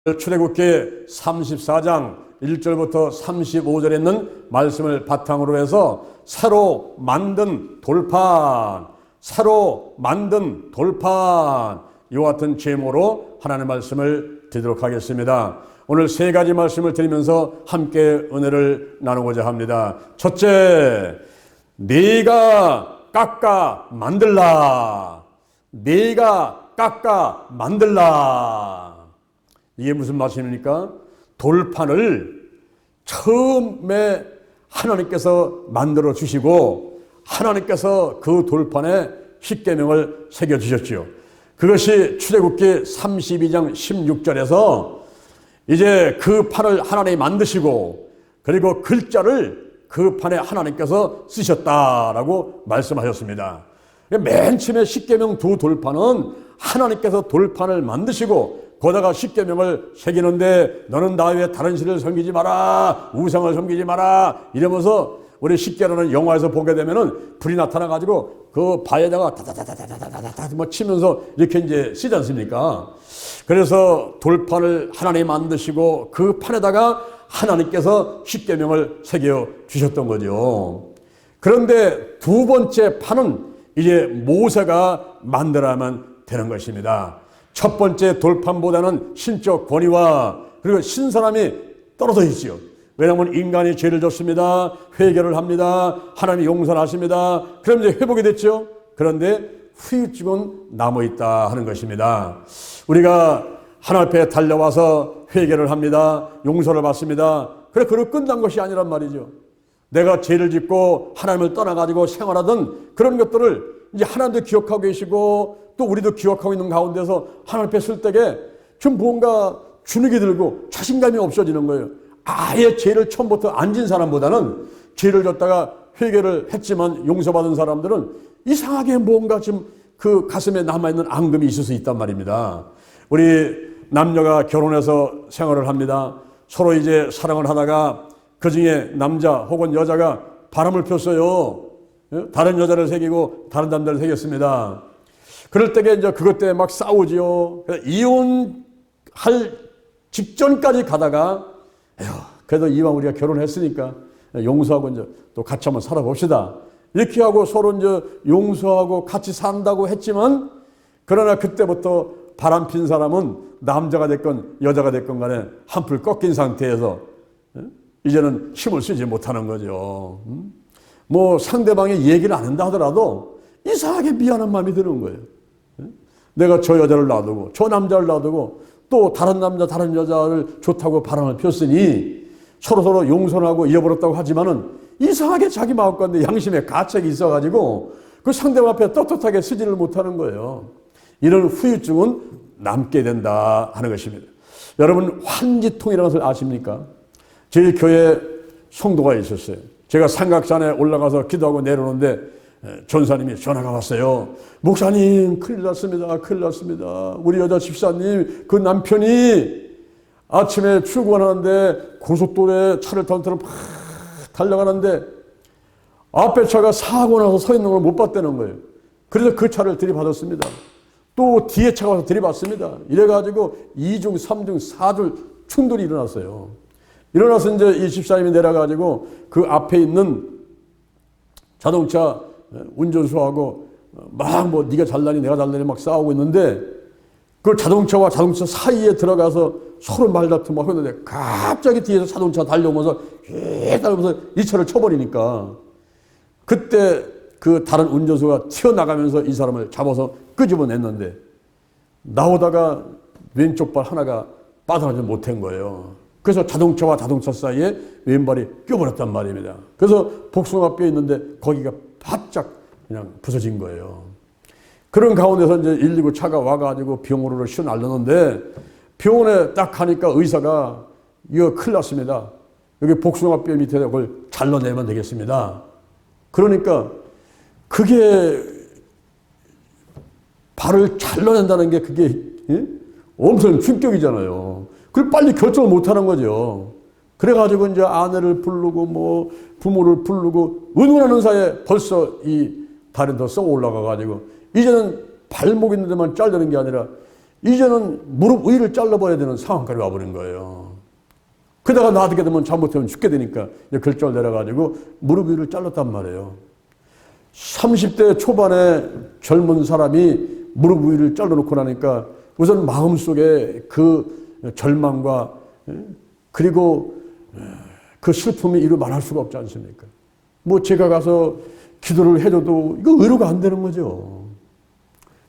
출애굽기 34장 1절부터 35절에 있는 말씀을 바탕으로 해서 새로 만든 돌판, 이와 같은 제목으로 하나님의 말씀을 드리도록 하겠습니다. 오늘 세 가지 말씀을 드리면서 함께 은혜를 나누고자 합니다. 첫째, 네가 깎아 만들라. 이게 무슨 말씀입니까? 돌판을 처음에 하나님께서 만들어 주시고 하나님께서 그 돌판에 십계명을 새겨 주셨지요. 그것이 출애굽기 32장 16절에서 이제 그 판을 하나님이 만드시고 그리고 글자를 그 판에 하나님께서 쓰셨다라고 말씀하셨습니다. 맨 처음에 십계명 두 돌판은 하나님께서 돌판을 만드시고 거다가 십계명을 새기는데 너는 나 외에 다른 신을 섬기지 마라, 우상을 섬기지 마라 이러면서 우리 십계라는 영화에서 보게 되면은 불이 나타나가지고 그 바에다가 다다다다다다다다 뭐 치면서 이렇게 이제 쓰지 않습니까? 그래서 돌판을 하나님이 만드시고 그 판에다가 하나님께서 십계명을 새겨 주셨던 거죠. 그런데 두 번째 판은 이제 모세가 만들어야만 되는 것입니다. 첫 번째 돌판보다는 신적 권위와 그리고 신선함이 떨어져 있지요. 왜냐하면 인간이 죄를 졌습니다. 회개를 합니다. 하나님이 용서를 하십니다. 그럼 이제 회복이 됐죠. 그런데 후유증은 남아있다 하는 것입니다. 우리가 하나님 앞에 달려와서 회개를 합니다. 용서를 받습니다. 그래, 그걸 끝난 것이 아니란 말이죠. 내가 죄를 짓고 하나님을 떠나가지고 생활하던 그런 것들을 이제 하나님도 기억하고 계시고 또 우리도 기억하고 있는 가운데서 하나님 앞에 설 때에 좀 뭔가 주눅이 들고 자신감이 없어지는 거예요. 아예 죄를 처음부터 안 진 사람보다는 죄를 졌다가 회개를 했지만 용서받은 사람들은 이상하게 뭔가 좀 그 가슴에 남아있는 앙금이 있을 수 있단 말입니다. 우리 남녀가 결혼해서 생활을 합니다. 서로 이제 사랑을 하다가 그 중에 남자 혹은 여자가 바람을 폈어요. 다른 여자를 새기고 다른 남자를 새겼습니다. 그럴 때에 이제 그것 때문에 막 싸우지요. 이혼할 직전까지 가다가, 에휴, 그래도 이왕 우리가 결혼했으니까 용서하고 이제 또 같이 한번 살아봅시다. 이렇게 하고 서로 이제 용서하고 같이 산다고 했지만, 그러나 그때부터 바람 핀 사람은 남자가 됐건 여자가 됐건 간에 한풀 꺾인 상태에서 이제는 힘을 쓰지 못하는 거죠. 뭐 상대방이 얘기를 안 한다 하더라도 이상하게 미안한 마음이 드는 거예요. 내가 저 여자를 놔두고 저 남자를 놔두고 또 다른 남자 다른 여자를 좋다고 바람을 폈으니 서로 용서를 하고 잃어버렸다고 하지만은 이상하게 자기 마음 가운데 양심에 가책이 있어가지고 그 상대방 앞에 떳떳하게 쓰지를 못하는 거예요. 이런 후유증은 남게 된다 하는 것입니다. 여러분, 환지통이라는 것을 아십니까? 저희 교회 성도가 있었어요. 제가 삼각산에 올라가서 기도하고 내려오는데 전사님이 전화가 왔어요. 목사님, 큰일 났습니다. 우리 여자 집사님 그 남편이 아침에 출근하는데 고속도로에 차를 턴턴 막 달려가는데 앞에 차가 사고 나서 서 있는 걸 못 봤다는 거예요. 그래서 그 차를 들이받았습니다. 또 뒤에 차가 와서 들이받습니다. 이래가지고 2중, 3중, 4줄 충돌이 일어났어요. 일어나서 이제 이 집사님이 내려가지고 그 앞에 있는 자동차 운전수하고 막 뭐 네가 잘나니 내가 잘나니 막 싸우고 있는데 그 자동차와 자동차 사이에 들어가서 서로 말다툼 막 하는데 갑자기 뒤에서 자동차 달려오면서 달려오면서 이 차를 쳐버리니까 그때 그 다른 운전수가 튀어나가면서 이 사람을 잡아서 끄집어냈는데 나오다가 왼쪽 발 하나가 빠져나오지 못한 거예요. 그래서 자동차와 자동차 사이에 왼발이 껴버렸단 말입니다. 그래서 복숭아뼈 있는데 거기가 바짝 그냥 부서진 거예요. 그런 가운데서 이제 119 차가 와가지고 병원으로 실어날렸는데 병원에 딱 가니까 의사가 이거 큰일 났습니다. 여기 복숭아뼈 밑에 그걸 잘라내면 되겠습니다. 그러니까 그게 발을 잘라낸다는 게 그게 엄청 충격이잖아요. 그걸 빨리 결정을 못하는 거죠. 그래가지고 이제 아내를 부르고 뭐 부모를 부르고 의논하는 사이에 벌써 이 발이 더 썩어 올라가가지고 이제는 발목 있는 데만 자르는 게 아니라 이제는 무릎 위를 잘라버려야 되는 상황까지 와버린 거예요. 그러다가 놔두게 되면 잘못하면 죽게 되니까 결정을 내려가지고 무릎 위를 잘랐단 말이에요. 30대 초반에 젊은 사람이 무릎 위를 잘라놓고 나니까 우선 마음속에 그 절망과 그리고 그 슬픔이 이루 말할 수가 없지 않습니까? 뭐 제가 가서 기도를 해줘도 이거 의료가 안 되는 거죠.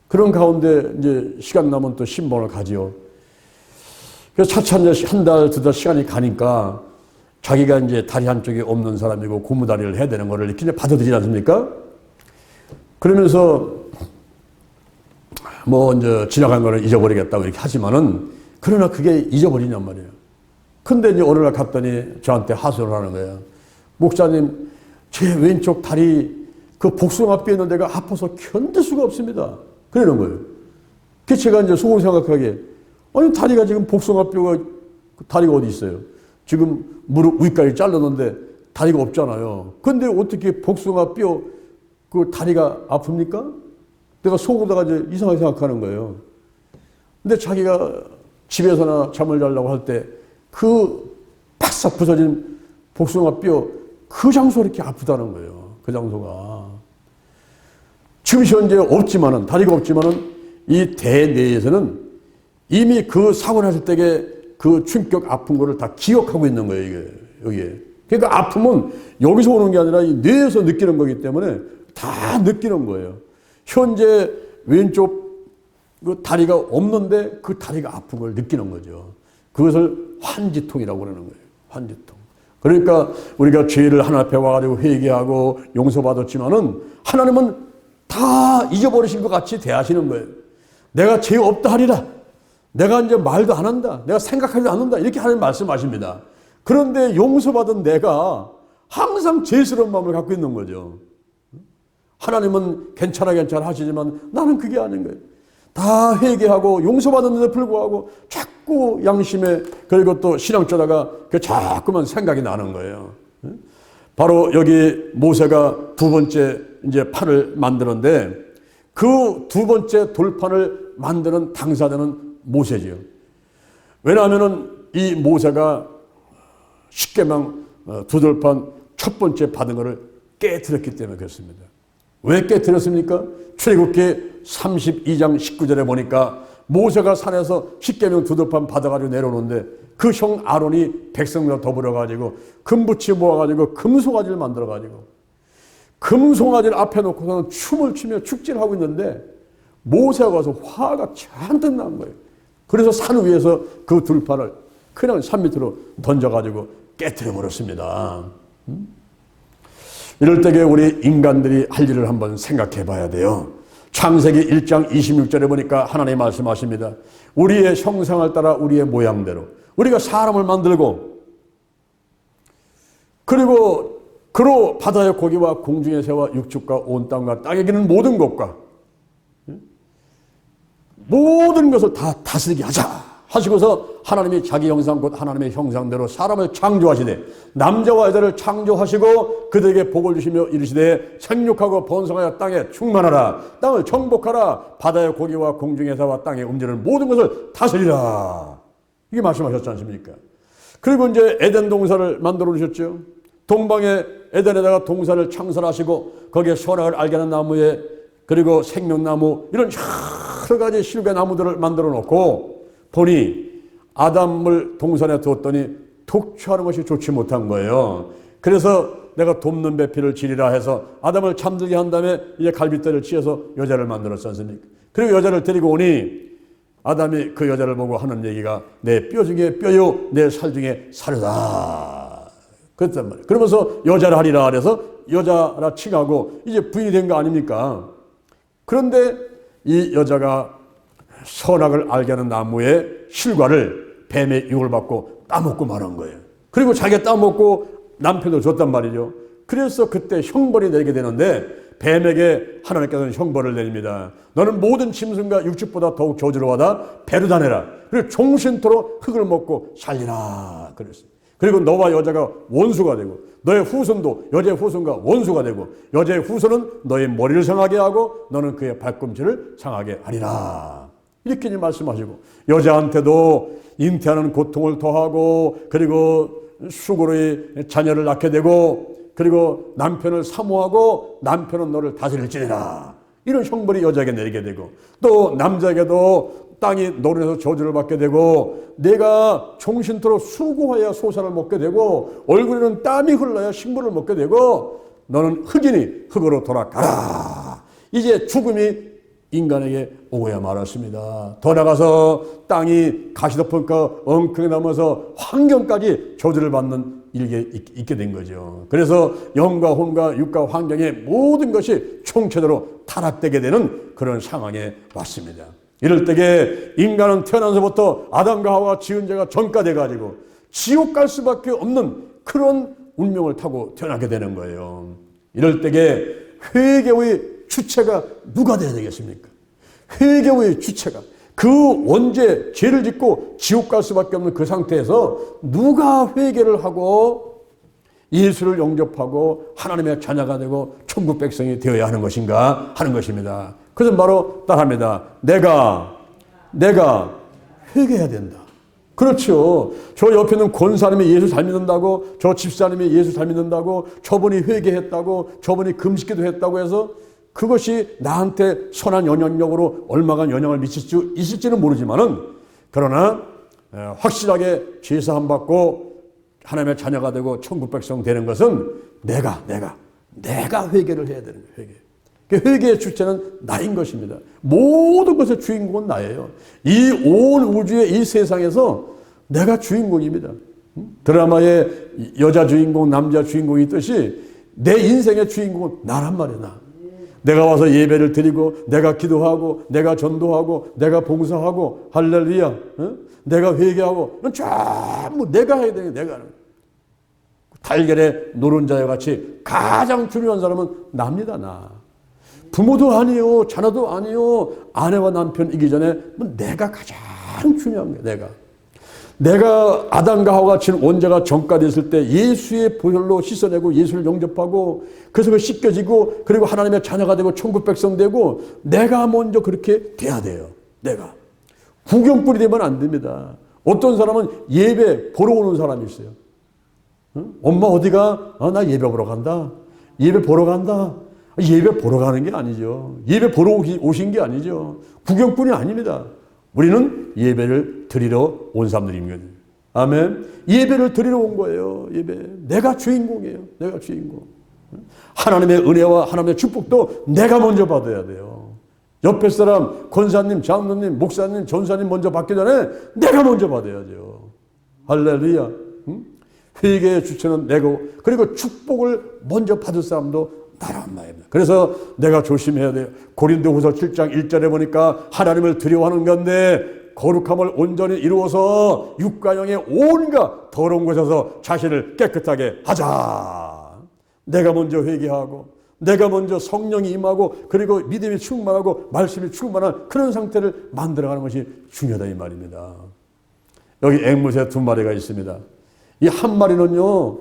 그런 가운데 이제 시간 나면 또 신방을 가지요. 그래서 차차 한 달, 두 달 시간이 가니까 자기가 이제 다리 한쪽이 없는 사람이고 고무다리를 해야 되는 거를 이렇게 받아들이지 않습니까? 그러면서 뭐 이제 지나간 거는 잊어버리겠다고 이렇게 하지만은 그러나 그게 잊어버리냔 말이에요. 근데 이제 어느 날 갔더니 저한테 하소를 하는 거예요. 목사님, 제 왼쪽 다리 그 복숭아뼈 있는 데가 아파서 견딜 수가 없습니다. 그러는 거예요. 그 제가 이제 속으로 생각하기에 아니 다리가 지금 복숭아뼈가 다리가 어디 있어요? 지금 무릎 위까지 잘랐는데 다리가 없잖아요. 근데 어떻게 복숭아뼈 그 다리가 아픕니까? 내가 속으로다가 이제 이상하게 생각하는 거예요. 근데 자기가 집에서나 잠을 자려고 할 때 그 바싹 부서진 복숭아뼈 그 장소가 이렇게 아프다는 거예요. 그 장소가. 지금 현재 없지만은, 다리가 없지만은 이 대뇌에서는 이미 그 사고 났을 때의 그 충격 아픈 거를 다 기억하고 있는 거예요, 이게. 여기에. 그러니까 아픔은 여기서 오는 게 아니라 이 뇌에서 느끼는 거기 때문에 다 느끼는 거예요. 현재 왼쪽 그 다리가 없는데 그 다리가 아픈 걸 느끼는 거죠. 그것을 환지통이라고 그러는 거예요. 환지통. 그러니까 우리가 죄를 하나님 앞에 와가지고 회개하고 용서받았지만은 하나님은 다 잊어버리신 것 같이 대하시는 거예요. 내가 죄 없다 하리라. 내가 이제 말도 안 한다. 내가 생각하지도 않는다. 이렇게 하나님 말씀하십니다. 그런데 용서받은 내가 항상 죄스러운 마음을 갖고 있는 거죠. 하나님은 괜찮아 하시지만 나는 그게 아닌 거예요. 다 회개하고 용서받았는데 불구하고 자꾸 양심에 그리고 또 신앙자다가 그 자꾸만 생각이 나는 거예요. 바로 여기 모세가 두 번째 이제 판을 만드는데 그 두 번째 돌판을 만드는 당사자는 모세지요. 왜냐하면은 이 모세가 십계명 두 돌판 첫 번째 받은 것을 깨뜨렸기 때문에 그렇습니다. 왜 깨뜨렸습니까? 출애굽기 32장 19절에 보니까 모세가 산에서 십계명 두 돌판 받아가지고 내려오는데 그 형 아론이 백성과 더불어가지고 금붙이 모아가지고 금송아지를 만들어가지고 금송아지를 앞에 놓고서는 춤을 추며 축제를 하고 있는데 모세가 와서 화가 잔뜩 난 거예요. 그래서 산 위에서 그 둘판을 그냥 산 밑으로 던져가지고 깨뜨려 버렸습니다. 이럴 때에 우리 인간들이 할 일을 한번 생각해 봐야 돼요. 창세기 1장 26절에 보니까 하나님 말씀하십니다. 우리의 형상을 따라 우리의 모양대로 우리가 사람을 만들고 그리고 그로 바다의 고기와 공중의 새와 육축과 온 땅과 땅에 기는 모든 것과 모든 것을 다 다스리게 하자 하시고서 하나님이 자기 형상 곧 하나님의 형상대로 사람을 창조하시되 남자와 여자를 창조하시고 그들에게 복을 주시며 이르시되 생육하고 번성하여 땅에 충만하라 땅을 정복하라 바다의 고기와 공중의 새와 땅에 움직이는 모든 것을 다스리라 이게 말씀하셨지 않습니까? 그리고 이제 에덴 동산을 만들어 주셨죠. 동방의 에덴에다가 동산을 창설하시고 거기에 선악을 알게 하는 나무에 그리고 생명나무 이런 여러 가지 실과 나무들을 만들어 놓고 보니 아담을 동산에 두었더니 독취하는 것이 좋지 못한 거예요. 그래서 내가 돕는 배필을 지리라 해서 아담을 잠들게 한 다음에 이제 갈빗대를 치어서 여자를 만들었지 않습니까? 그리고 여자를 데리고 오니 아담이 그 여자를 보고 하는 얘기가 내 뼈 중에 뼈요 내 살 중에 살이다 그랬단 말이에요. 그러면서 여자를 하리라 그래서 여자라 칭하고 이제 부인이 된 거 아닙니까? 그런데 이 여자가 선악을 알게 하는 나무의 실과를 뱀의 유혹을 받고 따먹고 말한 거예요. 그리고 자기가 따먹고 남편도 줬단 말이죠. 그래서 그때 형벌이 내게 되는데 뱀에게 하나님께서는 형벌을 내립니다. 너는 모든 짐승과 육축보다 더욱 저주로하다 배르다내라. 그리고 종신토록 흙을 먹고 살리라 그랬어요. 그리고 너와 여자가 원수가 되고 너의 후손도 여자의 후손과 원수가 되고 여자의 후손은 너의 머리를 상하게 하고 너는 그의 발꿈치를 상하게 하리라. 이렇게 말씀하시고, 여자한테도 잉태하는 고통을 더하고, 그리고 수고로 자녀를 낳게 되고, 그리고 남편을 사모하고 남편은 너를 다스릴지니라, 이런 형벌이 여자에게 내리게 되고, 또 남자에게도 땅이 노른에서 저주를 받게 되고, 내가 종신토록 수고하여 소사를 먹게 되고, 얼굴에는 땀이 흘러야 식물을 먹게 되고, 너는 흙이니 흙으로 돌아가라. 이제 죽음이 인간에게 오고야 말았습니다. 더 나가서 땅이 가시덮으니까 엉클게 남아서 환경까지 저주를 받는 일에 있게 된 거죠. 그래서 영과 혼과 육과 환경의 모든 것이 총체적으로 타락되게 되는 그런 상황에 왔습니다. 이럴 때에 인간은 태어나서부터 아담과 하와가 지은 죄가 전가돼 가지고 지옥 갈 수밖에 없는 그런 운명을 타고 태어나게 되는 거예요. 이럴 때에 회개의 주체가 누가 되어야 되겠습니까? 회개의 주체가, 그 원죄 죄를 짓고 지옥 갈 수밖에 없는 그 상태에서 누가 회개를 하고 예수를 영접하고 하나님의 자녀가 되고 천국 백성이 되어야 하는 것인가 하는 것입니다. 그것은 바로 따라합니다. 내가 회개해야 된다. 그렇죠. 저 옆에 있는 권사님이 예수 잘 믿는다고, 저 집사님이 예수 잘 믿는다고, 저분이 회개했다고, 저분이 금식기도 했다고 해서 그것이 나한테 선한 영향력으로 얼마간 영향을 미칠 수 있을지는 모르지만은, 그러나 확실하게 죄사함 받고 하나님의 자녀가 되고 천국 백성 되는 것은 내가 회개를 해야 되는 거예요. 회개의 주체는 나인 것입니다. 모든 것의 주인공은 나예요. 이 온 우주의 이 세상에서 내가 주인공입니다. 드라마에 여자 주인공, 남자 주인공이 있듯이 내 인생의 주인공은 나란 말이야, 나. 내가 와서 예배를 드리고, 내가 기도하고, 내가 전도하고, 내가 봉사하고, 할렐루야, 내가 회개하고, 이건 전부 내가 해야 되는 거야, 내가. 달걀의 노른자와 같이 가장 중요한 사람은 납니다, 나. 부모도 아니요, 자녀도 아니요, 아내와 남편이기 전에 내가 가장 중요한 거예요, 내가 아담과 하와가 지은 원죄가 전가됐을 때 예수의 보혈로 씻어내고 예수를 영접하고, 그래서 그 씻겨지고, 그리고 하나님의 자녀가 되고 천국 백성 되고, 내가 먼저 그렇게 돼야 돼요. 내가 구경꾼이 되면 안 됩니다. 어떤 사람은 예배 보러 오는 사람이 있어요. 응? 엄마 어디가? 나 예배 보러 간다. 예배 보러 간다. 예배 보러 가는 게 아니죠. 예배 보러 오신 게 아니죠. 구경꾼이 아닙니다. 우리는 예배를 드리러 온 사람들입니다. 아멘. 예배를 드리러 온 거예요. 예배. 내가 주인공이에요. 내가 주인공. 하나님의 은혜와 하나님의 축복도 내가 먼저 받아야 돼요. 옆에 사람, 권사님, 장로님, 목사님, 전사님 먼저 받기 전에 내가 먼저 받아야죠. 할렐루야. 회개의 주체는 내고, 그리고 축복을 먼저 받을 사람도 나란 말입니다. 그래서 내가 조심해야 돼요. 고린도후서 7장 1절에 보니까 하나님을 두려워하는 건데 거룩함을 온전히 이루어서 육과 영의 온갖 더러운 곳에서 자신을 깨끗하게 하자. 내가 먼저 회개하고, 내가 먼저 성령이 임하고, 그리고 믿음이 충만하고 말씀이 충만한 그런 상태를 만들어가는 것이 중요하다 이 말입니다. 여기 앵무새 2마리가 있습니다. 이 한 마리는요,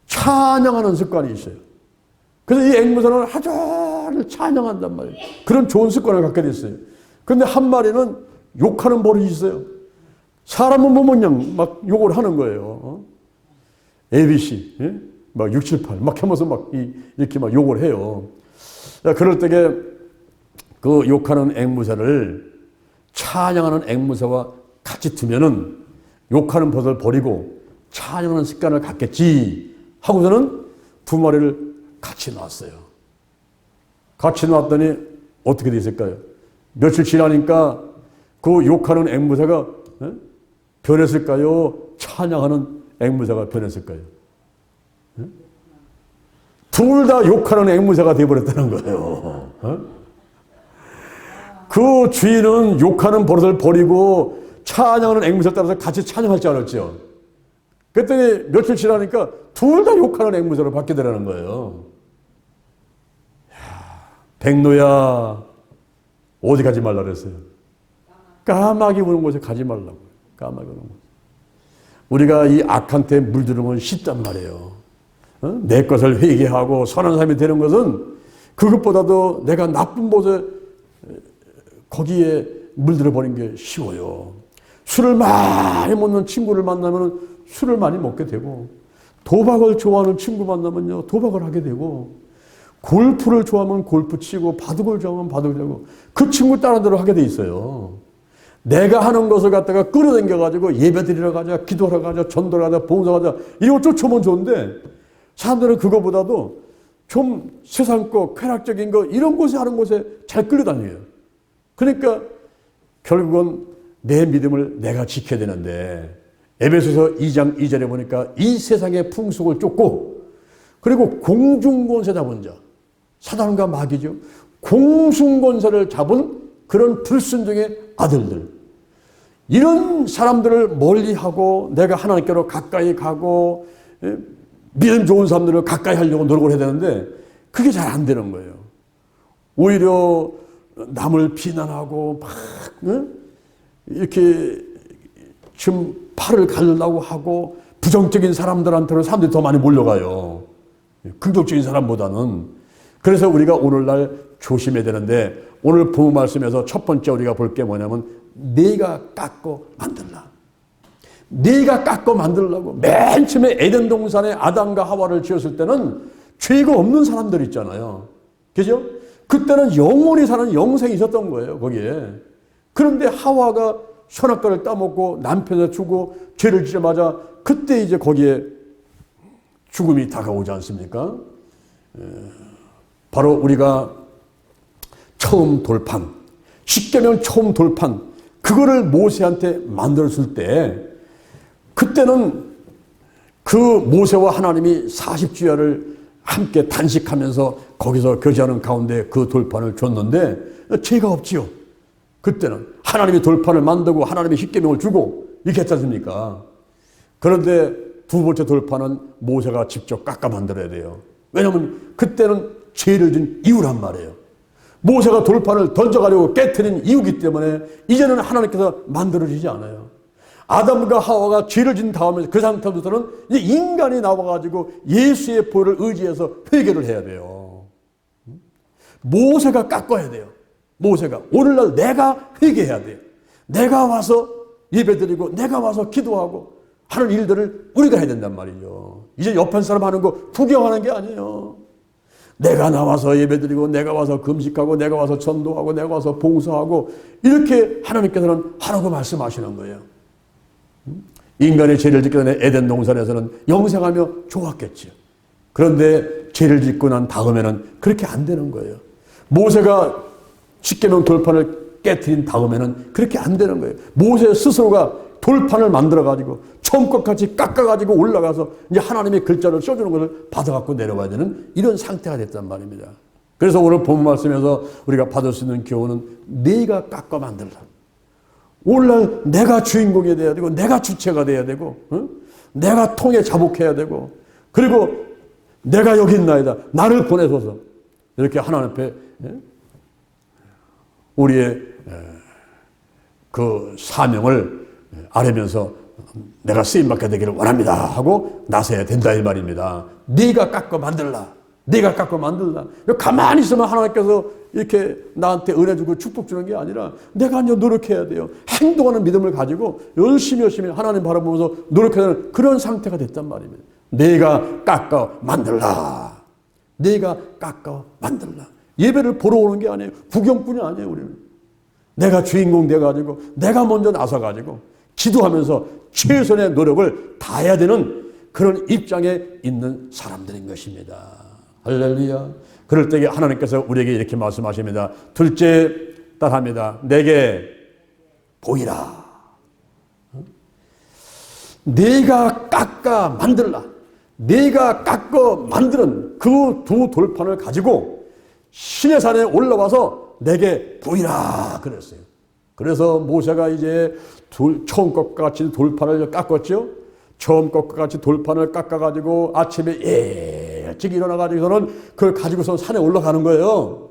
찬양하는 습관이 있어요. 그래서 이 앵무새는 하루 종일 찬양한단 말이에요. 그런 좋은 습관을 갖게 됐어요. 그런데 한 마리는 욕하는 버릇이 있어요. 사람은 보면 그냥 막 욕을 하는 거예요. ABC, 예? 막 6, 7, 8, 막 하면서 막 이렇게 막 욕을 해요. 그럴 때에 그 욕하는 앵무새를 찬양하는 앵무새와 같이 두면은 욕하는 버릇을 버리고 찬양하는 습관을 갖겠지 하고서는 2마리를 같이 놨어요. 같이 놨더니 어떻게 됐을까요? 며칠 지나니까 그 욕하는 앵무새가 변했을까요? 찬양하는 앵무새가 변했을까요? 둘 다 욕하는 앵무새가 되어버렸다는 거예요. 그 주인은 욕하는 버릇을 버리고 찬양하는 앵무새를 따라서 같이 찬양할 줄 알았죠. 그랬더니 며칠 지나니까 둘 다 욕하는 앵무새로 바뀌더라는 거예요. 백노야, 어디 가지 말라 그랬어요? 까마귀 우는 곳에 가지 말라고. 까마귀 우는 곳. 우리가 이 악한 테 물드는 건 쉽단 말이에요. 내 것을 회개하고 선한 사람이 되는 것은 그것보다도 내가 나쁜 곳에 거기에 물들어 버린 게 쉬워요. 술을 많이 먹는 친구를 만나면 술을 많이 먹게 되고, 도박을 좋아하는 친구 만나면요, 도박을 하게 되고, 골프를 좋아하면 골프 치고, 바둑을 좋아하면 바둑을 치고, 그 친구 따른 대로 하게 돼 있어요. 내가 하는 것을 갖다가 끌어당겨가지고 예배 드리러 가자, 기도하러 가자, 전도하러 가자, 봉사하자, 이런 거 쫓아오면 좋은데, 사람들은 그거보다도 좀 세상 거, 쾌락적인 거, 이런 곳에 하는 곳에 잘 끌려다녀요. 그러니까 결국은 내 믿음을 내가 지켜야 되는데, 에베소서 2장 2절에 보니까 이 세상의 풍속을 쫓고, 그리고 공중권세 잡은 자, 사단과 마귀죠. 공중권세를 잡은 그런 불순종의 아들들, 이런 사람들을 멀리하고 내가 하나님께로 가까이 가고 믿음 좋은 사람들을 가까이 하려고 노력을 해야 되는데 그게 잘 안 되는 거예요. 오히려 남을 비난하고 막 이렇게 좀 팔을 갈라고 하고 부정적인 사람들한테는 사람들이 더 많이 몰려가요. 긍정적인 사람보다는. 그래서 우리가 오늘날 조심해야 되는데, 오늘 본문 말씀에서 첫 번째 우리가 볼 게 뭐냐면, 네가 깎고 만들라. 네가 깎고 만들라고. 맨 처음에 에덴 동산에 아담과 하와를 지었을 때는 죄가 없는 사람들 있잖아요. 그죠? 그때는 영원히 사는 영생이 있었던 거예요, 거기에. 그런데 하와가 선악과를 따먹고 남편을 주고 죄를 지자마자 그때 이제 거기에 죽음이 다가오지 않습니까? 바로 우리가 처음 돌판, 십계명 처음 돌판, 그거를 모세한테 만들었을 때, 그때는 그 모세와 하나님이 40주야를 함께 단식하면서 거기서 교제하는 가운데 그 돌판을 줬는데 죄가 없지요. 그때는 하나님이 돌판을 만들고 하나님이 십계명을 주고 이렇게 했지 않습니까? 그런데 두 번째 돌판은 모세가 직접 깎아 만들어야 돼요. 왜냐하면 그때는 죄를 진 이유란 말이에요. 모세가 돌판을 던져가려고 깨트린 이유기 때문에 이제는 하나님께서 만들어지지 않아요. 아담과 하와가 죄를 진 다음에 그 상태부터는 이제 인간이 나와가지고 예수의 보혈을 의지해서 회개를 해야 돼요. 모세가 깎아야 돼요. 모세가. 오늘날 내가 회개해야 돼요. 내가 와서 예배드리고 내가 와서 기도하고 하는 일들을 우리가 해야 된단 말이죠. 이제 옆에 사람 하는 거 구경하는 게 아니에요. 내가 나와서 예배드리고 내가 와서 금식하고 내가 와서 전도하고 내가 와서 봉사하고 이렇게 하나님께서는 하라고 말씀하시는 거예요. 인간의 죄를 짓기 전에 에덴 동산에서는 영생하며 좋았겠죠. 그런데 죄를 짓고 난 다음에는 그렇게 안 되는 거예요. 모세가 십계명 돌판을 깨트린 다음에는 그렇게 안 되는 거예요. 모세 스스로가 돌판을 만들어가지고 처음 것같이 깎아가지고 올라가서 이제 하나님의 글자를 써주는 것을 받아갖고 내려와야 되는 이런 상태가 됐단 말입니다. 그래서 오늘 본문 말씀에서 우리가 받을 수 있는 교훈은 네가 깎아 만들라. 오늘날 내가 주인공이 돼야 되고 내가 주체가 돼야 되고 내가 통에 자복해야 되고 그리고 내가 여기 있나이다. 나를 보내소서. 이렇게 하나님 앞에 우리의 그 사명을 아뢰면서 내가 쓰임받게 되기를 원합니다 하고 나서야 된다 이 말입니다. 네가 깎아 만들라. 네가 깎아 만들라. 가만히 있으면 하나님께서 이렇게 나한테 은혜 주고 축복 주는 게 아니라 내가 이제 노력해야 돼요. 행동하는 믿음을 가지고 열심히 하나님 바라보면서 노력해야 되는 그런 상태가 됐단 말입니다. 네가 깎아 만들라. 네가 깎아 만들라. 예배를 보러 오는 게 아니에요. 구경꾼이 아니에요. 우리는 내가 주인공 돼가지고 내가 먼저 나서가지고 기도하면서 최선의 노력을 다해야 되는 그런 입장에 있는 사람들인 것입니다. 할렐루야. 그럴 때 하나님께서 우리에게 이렇게 말씀하십니다. 둘째 딸합니다. 내게 보이라. 네가 깎아 만들라. 네가 깎아 만드는 그 두 돌판을 가지고 신의 산에 올라와서 내게 보이라 그랬어요. 그래서 모세가 이제 처음 것과 같이 돌판을 깎았죠. 처음 것과 같이 돌판을 깎아가지고 아침에 일찍 일어나가지고서는 그걸 가지고서 산에 올라가는 거예요.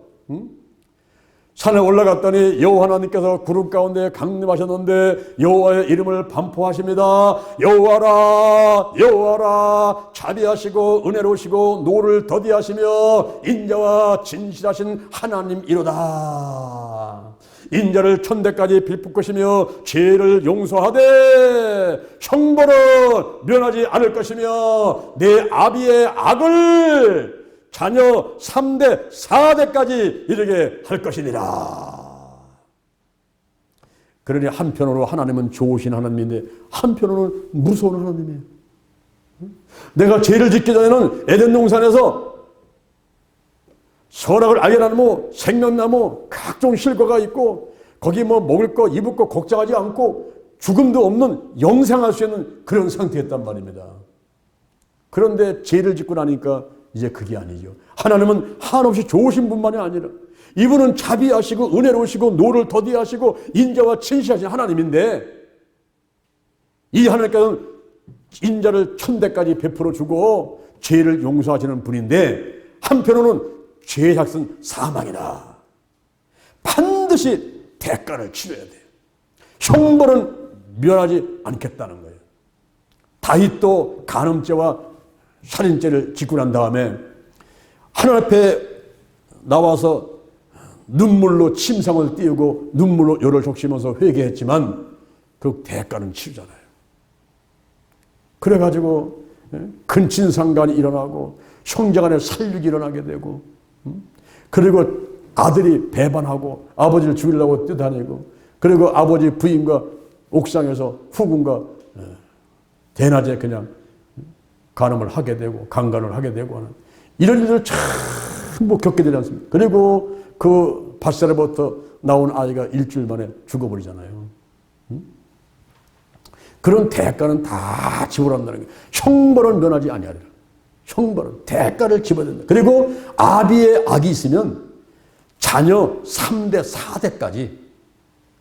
산에 올라갔더니 여호와 하나님께서 구름 가운데 강림하셨는데 여호와의 이름을 반포하십니다. 여호와라 여호와라 자비하시고 은혜로우시고 노를 더디하시며 인자와 진실하신 하나님이로다. 인자를 천대까지 베풀 것이며 죄를 용서하되 형벌은 면하지 않을 것이며 내 아비의 악을 자녀 3대 4대까지 이르게 할 것이니라. 그러니 한편으로 하나님은 좋으신 하나님인데 한편으로는 무서운 하나님이에요. 내가 죄를 짓기 전에는 에덴 동산에서 선악을 알게 나무, 생명나무, 각종 실과가 있고 거기 뭐 먹을 거, 입을 거 걱정하지 않고 죽음도 없는 영생할 수 있는 그런 상태였단 말입니다. 그런데 죄를 짓고 나니까 이제 그게 아니죠. 하나님은 한없이 좋으신 분만이 아니라 이분은 자비하시고 은혜로우시고 노를 더디하시고 인자와 친시하신 하나님인데 이 하나님께서는 인자를 천대까지 베풀어 주고 죄를 용서하시는 분인데 한편으로는 죄의 삭은 사망이다. 반드시 대가를 치러야 돼요. 형벌은 면하지 않겠다는 거예요. 다윗도 간음죄와 살인죄를 짓고 난 다음에 하나님 앞에 나와서 눈물로 침상을 띄우고 눈물로 열을 적시면서 회개했지만 그 대가는 치르잖아요. 그래가지고 근친상간이 일어나고 형제간에 살육이 일어나게 되고 그리고 아들이 배반하고 아버지를 죽이려고 뛰어다니고 그리고 아버지 부인과 옥상에서 후궁과 대낮에 그냥 간음을 하게 되고 강간을 하게 되고 하는 이런 일을 전부 겪게 되지 않습니까? 그리고 그 밧세바로부터 나온 아이가 일주일 만에 죽어버리잖아요. 그런 대가는 다 지불한다는 거예요. 형벌은 면하지 아니하리라. 형벌은 대가를 지불해야 된다. 그리고 아비의 악이 있으면 자녀 3대 4대까지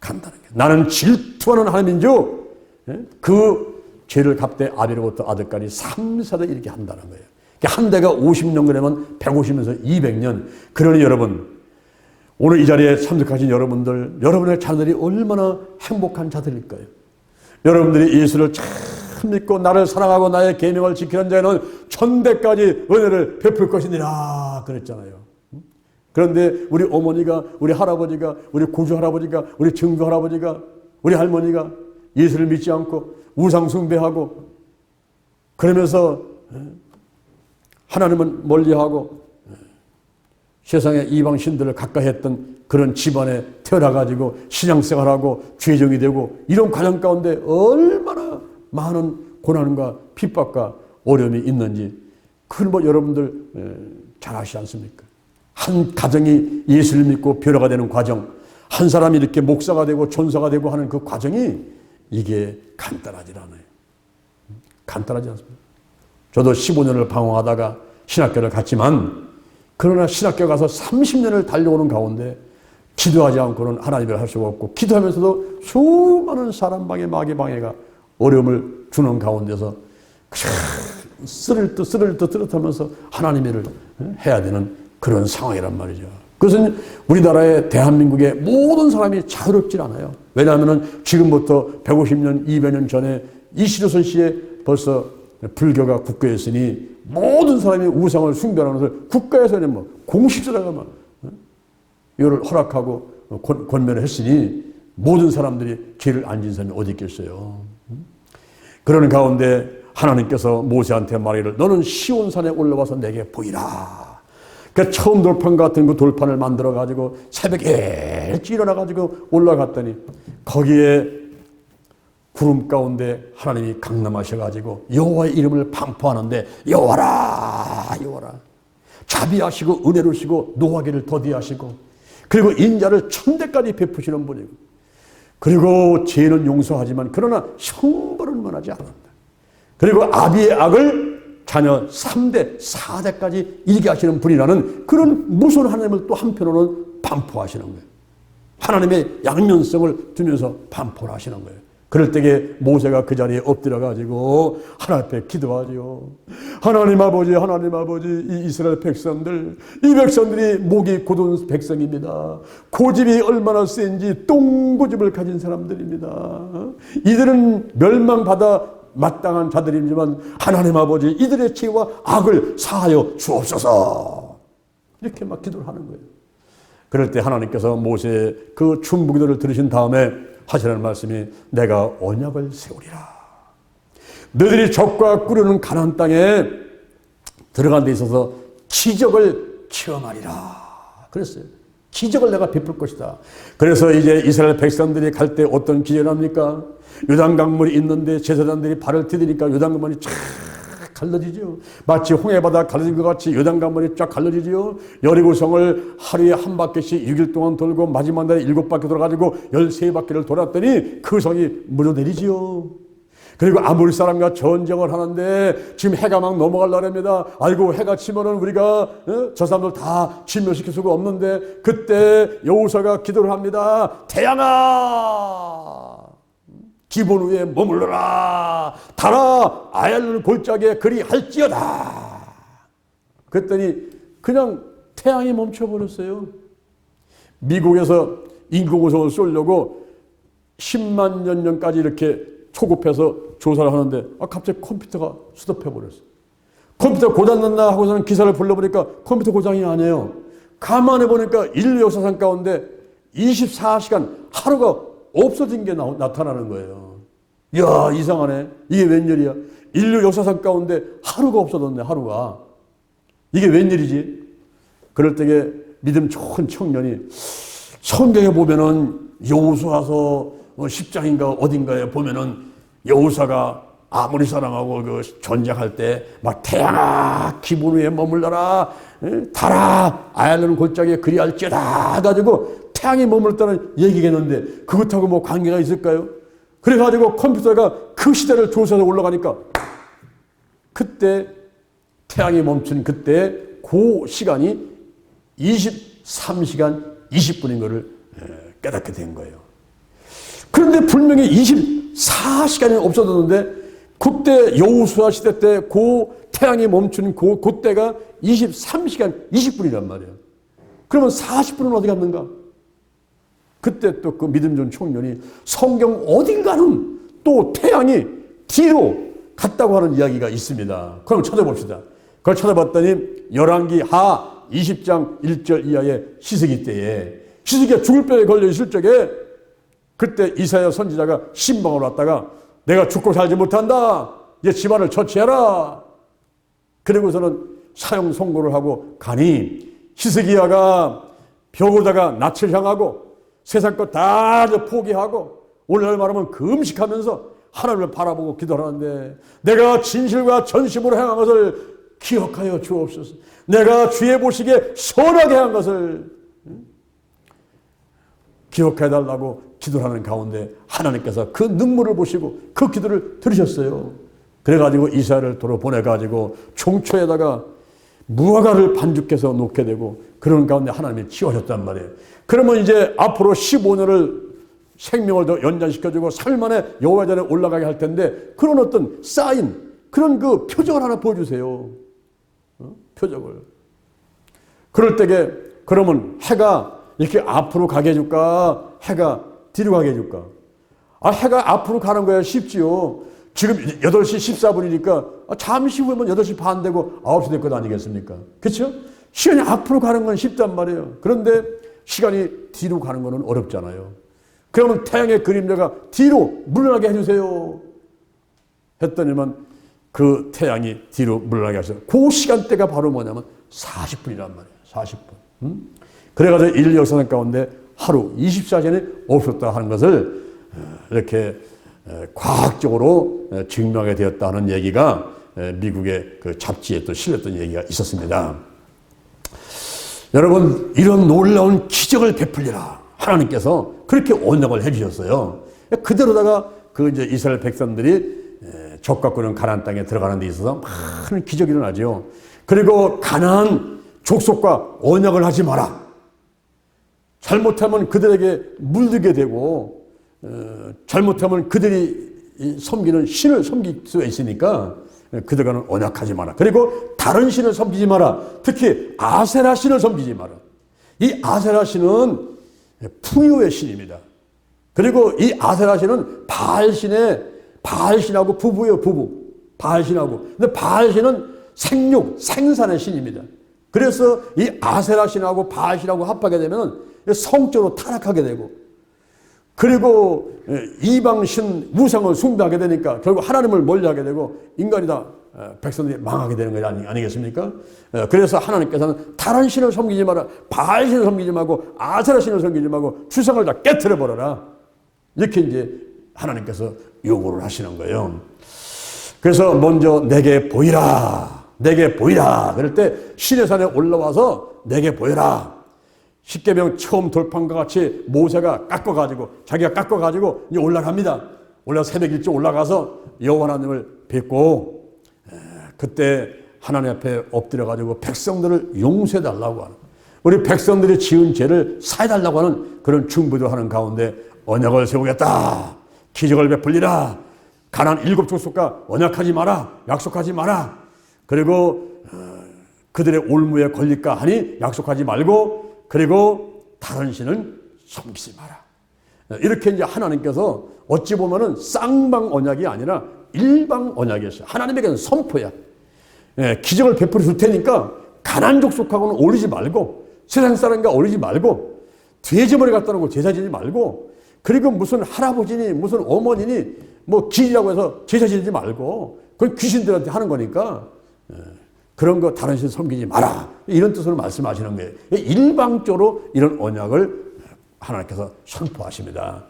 간다는 거예요. 나는 질투하는 하나님인 줄 그 죄를 갚되 아비로부터 아들까지 3세대 이렇게 한다는 거예요. 한 대가 50년 그러면 150년에서 200년. 그러니 여러분 오늘 이 자리에 참석하신 여러분들, 여러분의 자녀들이 얼마나 행복한 자들일까요? 여러분들이 예수를 참 믿고 나를 사랑하고 나의 계명을 지키는 자에는 천대까지 은혜를 베풀 것이니라 그랬잖아요. 그런데 우리 어머니가, 우리 할아버지가, 우리 고조 할아버지가, 우리 증조 할아버지가, 우리 할머니가 예수를 믿지 않고 우상 숭배하고 그러면서 하나님은 멀리하고 세상의 이방 신들을 가까이 했던 그런 집안에 태어나가지고 신앙생활하고 죄정이 되고 이런 과정 가운데 얼마나 많은 고난과 핍박과 어려움이 있는지 그걸 뭐 여러분들 잘 아시지 않습니까? 한 가정이 예수를 믿고 변화가 되는 과정, 한 사람이 이렇게 목사가 되고 전사가 되고 하는 그 과정이 이게 간단하지 않아요. 간단하지 않습니다. 저도 15년을 방황하다가 신학교를 갔지만 그러나 신학교 가서 30년을 달려오는 가운데 기도하지 않고는 하나님을 할 수가 없고 기도하면서도 수많은 사람 방해 마귀 방해가 어려움을 주는 가운데서 쓰를 듯 하면서 하나님을 해야 되는 그런 상황이란 말이죠. 그것은 우리나라의 대한민국의 모든 사람이 자유롭지 않아요. 왜냐하면 지금부터 150년, 200년 전에 이시조선 시에 벌써 불교가 국교였으니 모든 사람이 우상을 숭배하면서 국가에서는 뭐 공식적으로 막 이걸 허락하고 권면을 했으니 모든 사람들이 죄를 안 지은 사람이 어디 있겠어요. 그러는 가운데 하나님께서 모세한테 말하기를 너는 시온산에 올라와서 내게 보이라. 그 처음 돌판 같은 그 돌판을 만들어 가지고 새벽에 일찍 일어나 가지고 올라갔더니 거기에 구름 가운데 하나님이 강림하셔 가지고 여호와의 이름을 반포하는데 여호와라 여호와라 자비하시고 은혜로우시고 노하기를 더디하시고 그리고 인자를 천대까지 베푸시는 분이고 그리고 죄는 용서하지만 그러나 형벌은 면하지 않는다. 그리고 아비의 악을 자녀 3대 4대까지 이기게 하시는 분이라는 그런 무서운 하나님을 또 한편으로는 반포하시는 거예요. 하나님의 양면성을 두면서 반포를 하시는 거예요. 그럴 때에 모세가 그 자리에 엎드려 가지고 하나님 앞에 기도하지요. 하나님 아버지 이 이스라엘 백성들 이 백성들이 목이 곧은 백성입니다. 고집이 얼마나 센지 똥고집을 가진 사람들입니다. 이들은 멸망받아 마땅한 자들이지만 하나님 아버지 이들의 죄와 악을 사하여 주옵소서 이렇게 막 기도를 하는 거예요. 그럴 때 하나님께서 모세의 그 충부기도를 들으신 다음에 하시는 말씀이 내가 언약을 세우리라. 너희들이 적과 꾸려는 가나안 땅에 들어간 데 있어서 기적을 체험하리라 그랬어요. 기적을 내가 베풀 것이다. 그래서 이제 이스라엘 백성들이 갈 때 어떤 기적을 합니까? 요단강물이 있는데 제사장들이 발을 디디니까 요단강물이 쫙 갈라지죠. 마치 홍해바다 갈라진 것 같이 요단강물이 쫙 갈라지죠. 여리고성을 하루에 한 바퀴씩 6일 동안 돌고 마지막 날에 7바퀴 돌아가지고 13바퀴를 돌았더니 그 성이 무너내리지요. 그리고 아모리 사람과 전쟁을 하는데 지금 해가 막 넘어가려랍니다. 아이고 해가 치면은 우리가 저 사람들 다 진멸시킬 수가 없는데 그때 여호수아가 기도를 합니다. 태양아 기본 위에 머물러라. 달아 아얄론 골짜기에 그리할지어다. 그랬더니 그냥 태양이 멈춰버렸어요. 미국에서 인공위성을 쏘려고 10만 년까지 이렇게 초급해서 조사를 하는데 갑자기 컴퓨터가 스톱해버렸어요. 컴퓨터 고장났나 하고서는 기사를 불러보니까 컴퓨터 고장이 아니에요. 가만히 보니까 인류 역사상 가운데 24시간 하루가 없어진 게 나타나는 거예요. 이야 이상하네. 이게 웬일이야. 인류 역사상 가운데 하루가 없어졌네. 하루가. 이게 웬일이지. 그럴 때에 믿음 좋은 청년이 성경에 보면은 여호수아서 10장인가 어딘가에 보면은 여호수아가 아모리 사람하고 그 전쟁할 때 막 태양아 기본 위에 머물러라 달아 아얄론 골짜기에 그리할지어다 해가지고 태양이 머물렀다는 얘기겠는데 그것하고 뭐 관계가 있을까요? 그래가지고 컴퓨터가 그 시대를 조사해서 올라가니까 그때 태양이 멈춘 그때 그 시간이 23시간 20분인 것을 깨닫게 된 거예요. 그런데 분명히 24시간이 없어졌는데 그때 여호수아 시대 때 그 태양이 멈춘 그때가 23시간 20분이란 말이에요. 그러면 40분은 어디 갔는가? 그때 또 그 믿음 좋은 청년이 성경 어딘가는 또 태양이 뒤로 갔다고 하는 이야기가 있습니다. 그럼 찾아봅시다. 그걸 찾아봤더니 열왕기 하 20장 1절 이하의 시세기 때에 시세기가 죽을 뼈에 걸려 있을 적에 그때 이사야 선지자가 신방으로 왔다가 내가 죽고 살지 못한다. 이제 집안을 처치해라. 그리고서는 사형 선고를 하고 가니 히스기야가 벽으로다가 낯을 향하고 세상 것 다 포기하고 오늘날 말하면 금식하면서 하나님을 바라보고 기도하는데 내가 진실과 전심으로 행한 것을 기억하여 주옵소서. 내가 주의 보시기에 선하게 한 것을 기억해달라고 기도하는 가운데 하나님께서 그 눈물을 보시고 그 기도를 들으셨어요. 그래가지고 이스라엘을 도로 보내가지고 총초에다가 무화과를 반죽해서 놓게 되고 그런 가운데 하나님이 치워줬단 말이에요. 그러면 이제 앞으로 15년을 생명을 더 연장시켜주고 3일 만에 여호와 전에 올라가게 할 텐데 그런 어떤 사인 그런 그 표적을 하나 보여주세요. 표적을. 그럴 때에 그러면 해가 이렇게 앞으로 가게 해줄까? 해가 뒤로 가게 해줄까? 해가 앞으로 가는 거야 쉽지요. 지금 8시 14분이니까 잠시 후에면 8시 반 되고 9시 될 것 아니겠습니까? 그렇죠? 시간이 앞으로 가는 건 쉽단 말이에요. 그런데 시간이 뒤로 가는 거는 어렵잖아요. 그러면 태양의 그림자가 뒤로 물러나게 해주세요. 했더니만 그 태양이 뒤로 물러나게 하셔서 그 시간대가 바로 뭐냐면 40분이란 말이에요. 40분. 그래가지고 인류 역사상 가운데 하루 24시간이 없었다 하는 것을 이렇게 과학적으로 증명이 되었다는 얘기가 미국의 그 잡지에 또 실렸던 얘기가 있었습니다. 여러분 이런 놀라운 기적을 베풀리라 하나님께서 그렇게 언약을 해주셨어요. 그대로다가 그 이제 이스라엘 백성들이 적과 꾸는 가나안 땅에 들어가는 데 있어서 많은 기적이 일어나죠. 그리고 가나안 족속과 언약을 하지 마라. 잘못하면 그들에게 물들게 되고 잘못하면 그들이 섬기는 신을 섬길 수 있으니까 그들과는 언약하지 마라. 그리고 다른 신을 섬기지 마라. 특히 아세라 신을 섬기지 마라. 이 아세라 신은 풍요의 신입니다. 그리고 이 아세라 신은 바알신하고 부부예요. 부부. 바알신하고. 근데 바알신은 생육, 생산의 신입니다. 그래서 이 아세라 신하고 바알 신하고 합하게 되면 성적으로 타락하게 되고, 그리고 이방 신 우상을 숭배하게 되니까 결국 하나님을 멀리하게 되고 인간이 다 백성들이 망하게 되는 거 아니겠습니까? 그래서 하나님께서는 다른 신을 섬기지 마라, 바알 신을 섬기지 말고 아세라 신을 섬기지 말고 주상을 다 깨트려 버려라, 이렇게 이제 하나님께서 요구를 하시는 거예요. 그래서 먼저 내게 보이라, 내게 보이라. 그럴 때 시내산에 올라와서 내게 보여라. 십계명 처음 돌판과 같이 모세가 자기가 깎아가지고 이제 올라갑니다. 새벽 일찍 올라가서 여호와 하나님을 뵙고, 그때 하나님 앞에 엎드려가지고 백성들을 용서해달라고 하는, 우리 백성들이 지은 죄를 사해달라고 하는 그런 중보도 하는 가운데 언약을 세우겠다, 기적을 베풀리라, 가나안 7 족속과 언약하지 마라, 약속하지 마라, 그리고 그들의 올무에 걸릴까 하니 약속하지 말고, 그리고 다른 신은 섬기지 마라. 이렇게 이제 하나님께서 어찌 보면은 쌍방 언약이 아니라 일방 언약이었어요. 하나님에게는 선포야. 기적을 베풀어 줄 테니까 가나안 족속하고는 어울리지 말고, 세상 사람과 어울리지 말고, 돼지머리 갖다 놓고 제사 지지 말고, 그리고 무슨 할아버지니 무슨 어머니니 뭐 길이라고 해서 제사 지지 말고, 그건 귀신들한테 하는 거니까 그런 거 다른 신 섬기지 마라, 이런 뜻으로 말씀하시는 거예요. 일방적으로 이런 언약을 하나님께서 선포하십니다.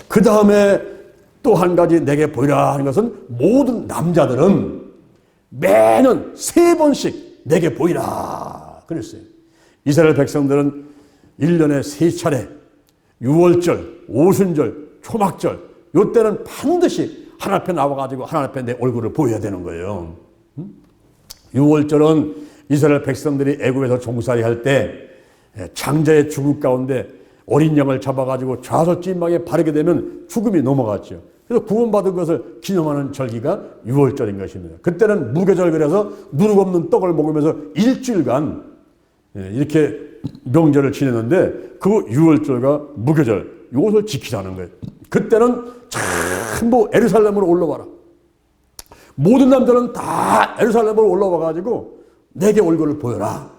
그 다음에 또 한 가지 내게 보이라 하는 것은 모든 남자들은 매년 3번씩 내게 보이라 그랬어요. 이스라엘 백성들은 1년에 3차례 유월절, 오순절, 초막절, 이때는 반드시 하나님 앞에 나와가지고 하나님 앞에 내 얼굴을 보여야 되는 거예요. 유월절은 이스라엘 백성들이 애굽에서 종살이 할 때 장자의 죽음 가운데 어린 양을 잡아가지고 좌설진망에 바르게 되면 죽음이 넘어갔죠. 그래서 구원받은 것을 기념하는 절기가 유월절인 것입니다. 그때는 무교절, 그래서 누룩 없는 떡을 먹으면서 일주일간 이렇게 명절을 지내는데, 그 유월절과 무교절 이것을 지키자는 거예요. 그때는 전부 예루살렘으로 올라와라. 모든 남자는 다 예루살렘으로 올라와 가지고 내게 얼굴을 보여라,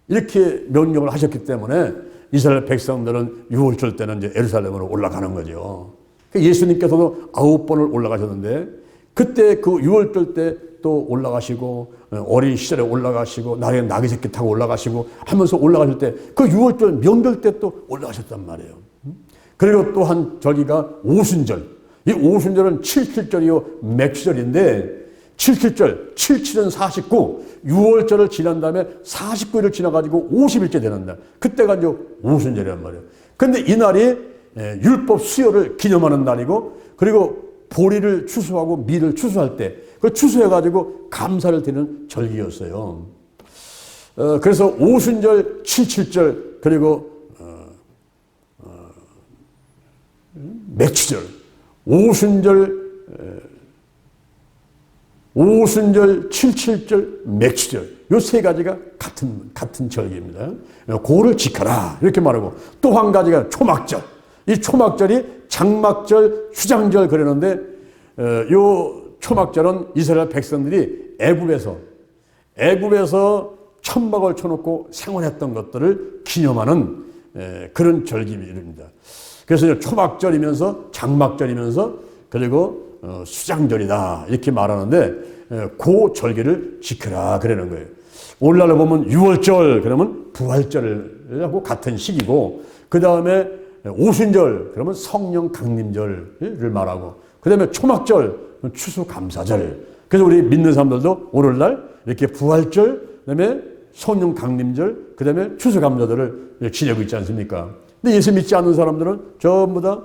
이렇게 명령을 하셨기 때문에 이스라엘 백성들은 유월절 때는 이제 예루살렘으로 올라가는 거죠. 예수님께서도 9번을 올라가셨는데, 그때 그 유월절 때 또 올라가시고, 어린 시절에 올라가시고, 나중에 나귀 새끼 타고 올라가시고 하면서 올라가실 때, 그 유월절 명절 때 또 올라가셨단 말이에요. 그리고 또 한 절기가 오순절. 이 오순절은 77절이요 맥주절인데, 77절, 77은 49, 6월절을 지난 다음에 49일을 지나가지고 50일째 되는 날, 그때가 이제 오순절이란 말이에요. 근데 이 날이 율법 수요를 기념하는 날이고, 그리고 보리를 추수하고 밀을 추수할 때 그 추수해가지고 감사를 드리는 절기였어요. 그래서 오순절, 77절, 그리고 맥주절, 오순절, 77절, 맥주절, 요 세 가지가 같은 절기입니다. 그거를 지켜라, 이렇게 말하고, 또 한 가지가 초막절. 이 초막절이 장막절, 휴장절 그러는데, 요 초막절은 이스라엘 백성들이 애굽에서 천막을 쳐놓고 생활했던 것들을 기념하는 그런 절기입니다. 그래서 초막절이면서 장막절이면서 그리고 수장절이다, 이렇게 말하는데, 그 절기를 지켜라 그러는 거예요. 오늘날로 보면 유월절 그러면 부활절하고 같은 시기고, 그 다음에 오순절 그러면 성령 강림절을 말하고, 그 다음에 초막절 추수감사절. 그래서 우리 믿는 사람들도 오늘날 이렇게 부활절, 그 다음에 성령 강림절, 그 다음에 추수감사절을 지내고 있지 않습니까? 근데 예수 믿지 않는 사람들은 전부 다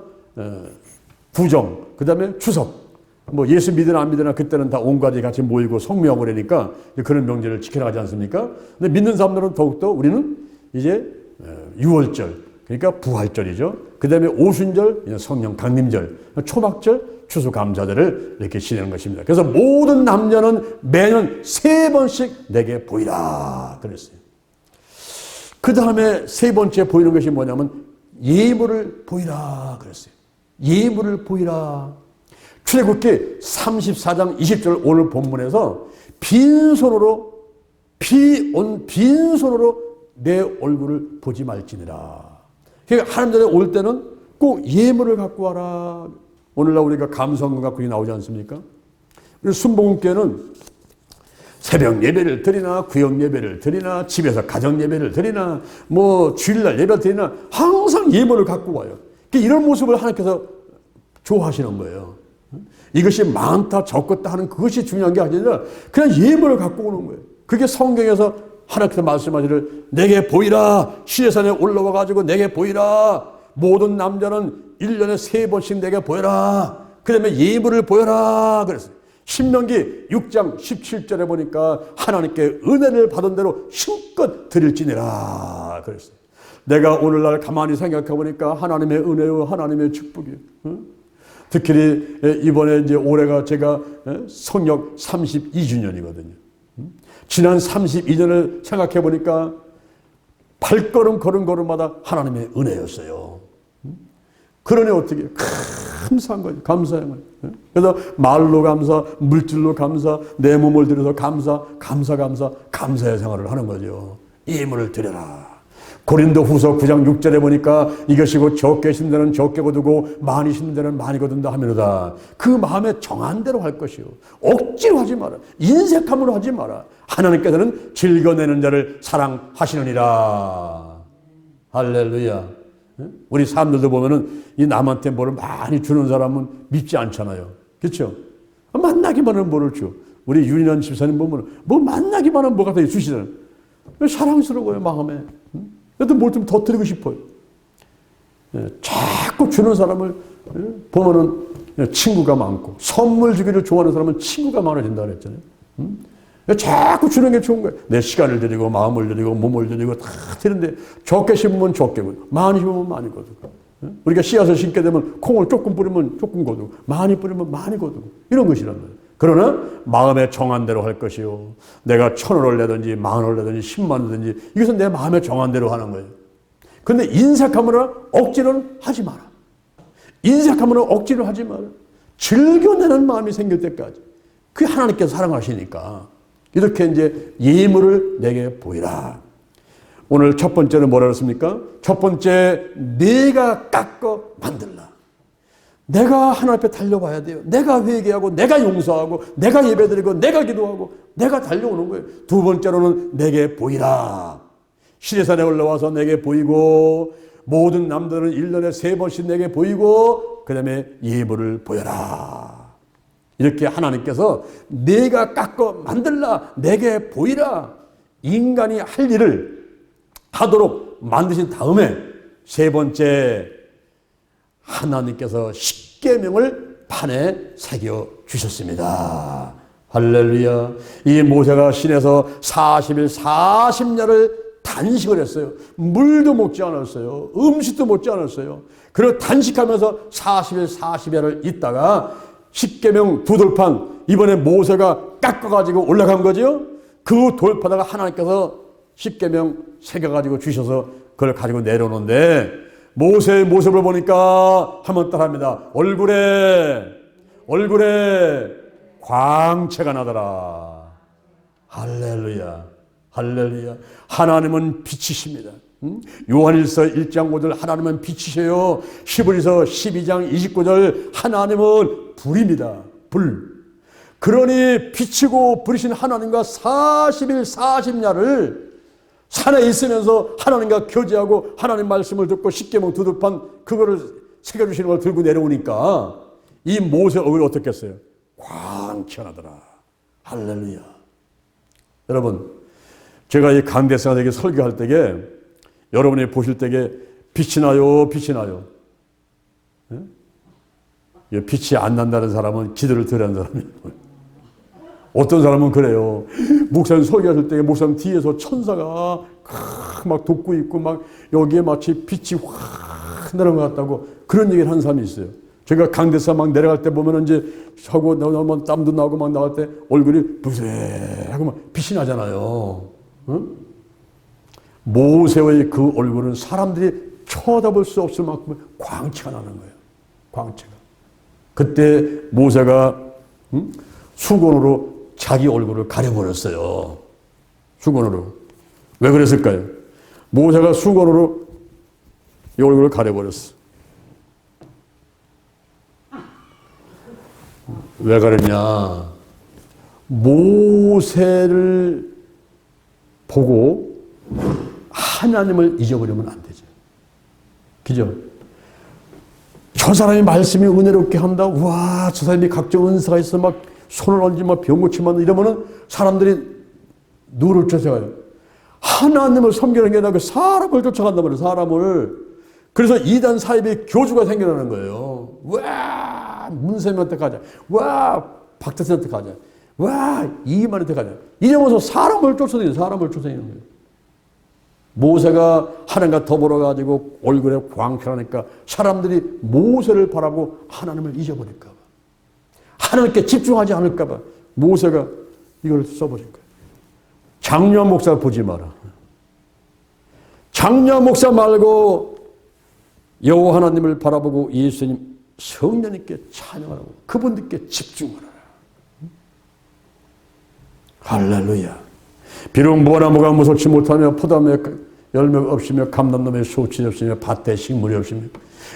구정, 그 다음에 추석, 뭐 예수 믿으나 안 믿으나 그때는 다 온 가족이 같이 모이고 성묘하고 그러니까 그런 명절을 지켜나가지 않습니까? 근데 믿는 사람들은 더욱더 우리는 이제 유월절, 그러니까 부활절이죠. 그 다음에 오순절, 성령 강림절, 초막절, 추수감사절을 이렇게 지내는 것입니다. 그래서 모든 남녀는 매년 3번씩 내게 보이라 그랬어요. 그 다음에 세 번째 보이는 것이 뭐냐면 예물을 보이라 그랬어요. 예물을 보이라. 출애굽기 34장 20절 오늘 본문에서 빈손으로 빈손으로 내 얼굴을 보지 말지니라. 그러니까 하나님 전에 올 때는 꼭 예물을 갖고 와라. 오늘날 우리가 감사헌금 갖고 나오지 않습니까? 그래서 순복음교회는 새벽 예배를 드리나 구역 예배를 드리나 집에서 가정 예배를 드리나 뭐 주일날 예배를 드리나 항상 예물을 갖고 와요. 이런 모습을 하나님께서 좋아하시는 거예요. 이것이 많다 적었다 하는 그것이 중요한 게 아니라 그냥 예물을 갖고 오는 거예요. 그게 성경에서 하나님께서 말씀하시기를 내게 보이라. 시내산에 올라와 가지고 내게 보이라. 모든 남자는 1년에 3번씩 내게 보여라. 그 다음에 예물을 보여라 그랬어요. 신명기 6장 17절에 보니까 하나님께 은혜를 받은 대로 힘껏 드릴지니라 그랬어요. 내가 오늘날 가만히 생각해 보니까 하나님의 은혜요 하나님의 축복이요. 특히 이번에 이제 올해가 제가 성역 32주년이거든요. 지난 32년을 생각해 보니까 발걸음 걸음마다 하나님의 은혜였어요. 그러니 어떻게 감사한 거예요. 감사한 거예요. 그래서 말로 감사, 물질로 감사, 내 몸을 들여서 감사의 생활을 하는 거죠. 예물을 드려라. 고린도 후서 9장 6절에 보니까 이것이 곧 적게 심는 데는 적게 거두고 많이 심는 데는 많이 거둔다 하면이다. 그 마음에 정한 대로 할 것이요. 억지로 하지 마라. 인색함으로 하지 마라. 하나님께서는 즐겨내는 자를 사랑하시느니라. 할렐루야. 우리 사람들도 보면은 이 남한테 뭐를 많이 주는 사람은 밉지 않잖아요. 그렇죠? 만나기만 하면 뭐를 줘. 우리 윤인환 집사님 보면 뭐 만나기만 하면 뭐가 더 주시잖아요. 사랑스러워요 마음에. 그래도 뭘 좀 더 드리고 싶어요. 자꾸 주는 사람을 보면은 친구가 많고 선물 주기를 좋아하는 사람은 친구가 많아진다 그랬잖아요. 자꾸 주는 게 좋은 거예요. 내 시간을 드리고 마음을 드리고 몸을 드리고 다 드리는데 적게 심으면 적게 거두고 많이 심으면 많이 거두고 우리가 씨앗을 심게 되면 콩을 조금 뿌리면 조금 거두고 많이 뿌리면 많이 거두고 이런 것이란 말이에요. 그러나 마음에 정한 대로 할 것이요. 내가 1,000원을 내든지 10,000원을 내든지 10만 원이든지 이것은 내 마음에 정한 대로 하는 거예요. 그런데 인색함으로 억지로는 하지 마라. 인색함으로 억지로 하지 마라. 즐겨내는 마음이 생길 때까지. 그게 하나님께서 사랑하시니까. 이렇게 이제 예물을 내게 보이라. 오늘 첫 번째는 뭐라 그랬습니까? 첫 번째, 내가 깎아 만들라. 내가 하나님 앞에 달려와야 돼요. 내가 회개하고, 내가 용서하고, 내가 예배드리고, 내가 기도하고, 내가 달려오는 거예요. 두 번째로는 내게 보이라. 시내산에 올라와서 내게 보이고, 모든 남들은 1년에 3번씩 내게 보이고, 그 다음에 예물을 보여라. 이렇게 하나님께서 내가 깎아 만들라, 내게 보이라. 인간이 할 일을 하도록 만드신 다음에 세 번째, 하나님께서 십계명을 판에 새겨 주셨습니다. 할렐루야. 이 모세가 신에서 40일 40야를 단식을 했어요. 물도 먹지 않았어요. 음식도 먹지 않았어요. 그리고 단식하면서 40일 40야를 있다가 십계명 두 돌판, 이번에 모세가 깎아가지고 올라간 거죠. 그 돌파다가 하나님께서 십계명 새겨가지고 주셔서 그걸 가지고 내려오는데, 모세의 모습을 보니까 한번 따라합니다. 얼굴에 광채가 나더라. 할렐루야. 할렐루야. 하나님은 빛이십니다. 요한일서 1장 5절 하나님은 빛이세요. 히브리서 12장 29절 하나님은 불입니다. 불. 그러니 빛이고 불이신 하나님과 40일 40야를 산에 있으면서 하나님과 교제하고 하나님 말씀을 듣고 십계명 두 돌판 그거를 새겨주시는 걸 들고 내려오니까 이 모세 얼굴이 어떻겠어요? 광채나더라. 할렐루야. 여러분, 제가 이 강대상에게 설교할 때에 여러분이 보실 때에 빛이 나요, 빛이 나요. 예? 빛이 안 난다는 사람은 기도를 덜 하는 사람이에요. 어떤 사람은 그래요. 목사님 설교하실 때 목사님 뒤에서 천사가 막 돕고 있고 막 여기에 마치 빛이 확 내려온 것 같다고 그런 얘기를 하는 사람이 있어요. 제가 강대사 막 내려갈 때 보면 이제 하고 나면 땀도 나고 막 나갈 때 얼굴이 부세하고 막 빛이 나잖아요. 응? 모세의 그 얼굴은 사람들이 쳐다볼 수 없을 만큼 광채가 나는 거예요. 광채가. 그때 모세가 수건으로 자기 얼굴을 가려버렸어요. 수건으로. 왜 그랬을까요? 모세가 수건으로 이 얼굴을 가려버렸어. 왜 그랬냐? 모세를 보고 하나님을 잊어버리면 안 되죠. 그죠? 저 사람이 말씀이 은혜롭게 한다. 와, 저 사람이 각종 은사가 있어. 막 손을 얹지, 막 병 고치면 이러면은 사람들이 누구를 쫓아가요? 하나님을 섬기는 게 아니라 그 사람을 쫓아간단 말이에요. 사람을. 그래서 이단 사입의 교주가 생겨나는 거예요. 와, 문세민한테 가자. 와, 박대선한테 가자. 와, 이만한테 가자. 이러면서 사람을 쫓아다니는, 사람을 쫓아다니는 거예요. 모세가 하나님과 더불어 가지고 얼굴에 광채나니까 사람들이 모세를 바라고 하나님을 잊어버릴까 봐, 하나님께 집중하지 않을까 봐 모세가 이걸 써버린 거예요. 장로한 목사 보지 마라. 장로한 목사 말고 여호와 하나님을 바라보고 예수님 성령님께 찬양하라고, 그분들께 집중하라. 할렐루야. 비록 무화나무가 무섭지 못하며 포도나무에 열매가 없으며 감람나무에 수확이 없으며 밭에 식물이 없으며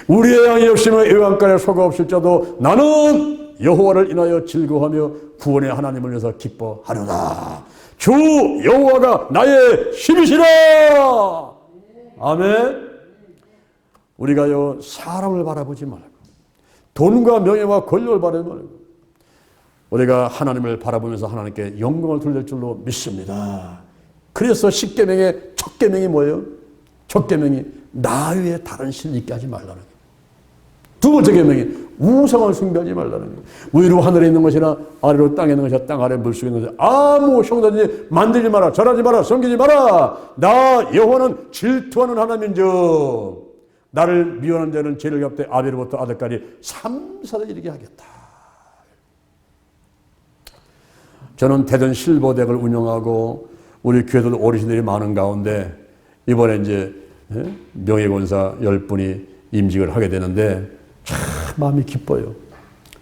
우리의 양이 없으며 애완간에 소가 없을지라도 나는 여호와를 인하여 즐거워하며 구원의 하나님을 위해서 기뻐하려다. 주 여호와가 나의 힘이시라. 아멘. 우리가요, 사람을 바라보지 말고 돈과 명예와 권력을 바라보지 말고 우리가 하나님을 바라보면서 하나님께 영광을 돌릴 줄로 믿습니다. 그래서 십계명의 첫 계명이 뭐예요? 첫 계명이 나 외에 다른 신을 있게 하지 말라는 거예요. 두 번째 계명이 우상을 숭배하지 말라는 거예요. 위로 하늘에 있는 것이나 아래로 땅에 있는 것이나 땅 아래 물속에 있는 것이나 아무 형상이든지 만들지 마라, 절하지 마라, 섬기지 마라. 나 여호와는 질투하는 하나님인즉 나를 미워하는 자는 죄를 갚되 아비로부터 아들까지 3사를 이르게 하겠다. 저는 대전 실버대학을 운영하고 우리 교회들 어르신들이 많은 가운데 이번에 이제 명예권사 10분이 임직을 하게 되는데 참 마음이 기뻐요.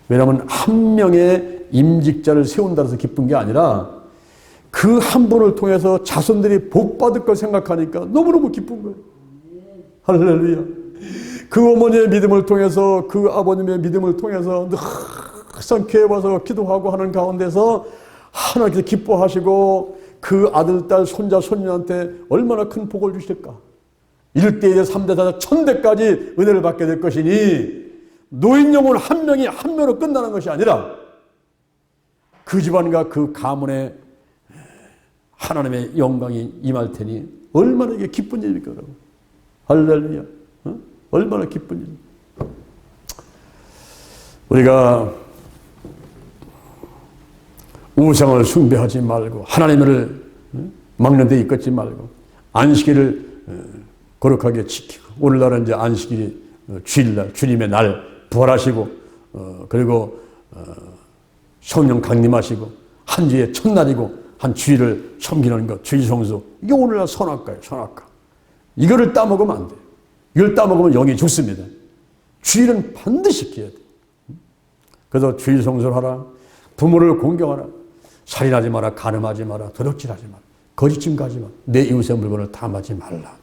왜냐하면 한 명의 임직자를 세운다 해서 기쁜 게 아니라 그 한 분을 통해서 자손들이 복받을 걸 생각하니까 너무너무 기쁜 거예요. 할렐루야. 그 어머니의 믿음을 통해서, 그 아버님의 믿음을 통해서 항상 교회 와서 기도하고 하는 가운데서 하나님께서 기뻐하시고 그 아들, 딸, 손자, 손녀한테 얼마나 큰 복을 주실까. 1대, 2대, 3대, 4대, 1000대까지 은혜를 받게 될 것이니 노인 영혼 한 명이 한 명으로 끝나는 것이 아니라 그 집안과 그 가문에 하나님의 영광이 임할 테니 얼마나 이게 기쁜 일입니까? 할렐루야. 얼마나 기쁜 일. 우리가 우상을 숭배하지 말고 하나님을 막는 데 이끌지 말고 안식일을 거룩하게 지키고, 오늘날은 이제 안식일이 주일날, 주님의 날 부활하시고 그리고 성령 강림하시고 한 주의 첫날이고 한 주일을 섬기는 것, 주일 성수, 이게 오늘날 선악과예요. 선악과. 이거를 따먹으면 안 돼요. 이걸 따먹으면 영이 죽습니다. 주일은 반드시 지켜야 돼요. 그래서 주일 성수를 하라. 부모를 공경하라. 살인하지 마라. 간음하지 마라. 도둑질하지 마라. 거짓짐 가지 마라. 내 이웃의 물건을 탐하지 말라.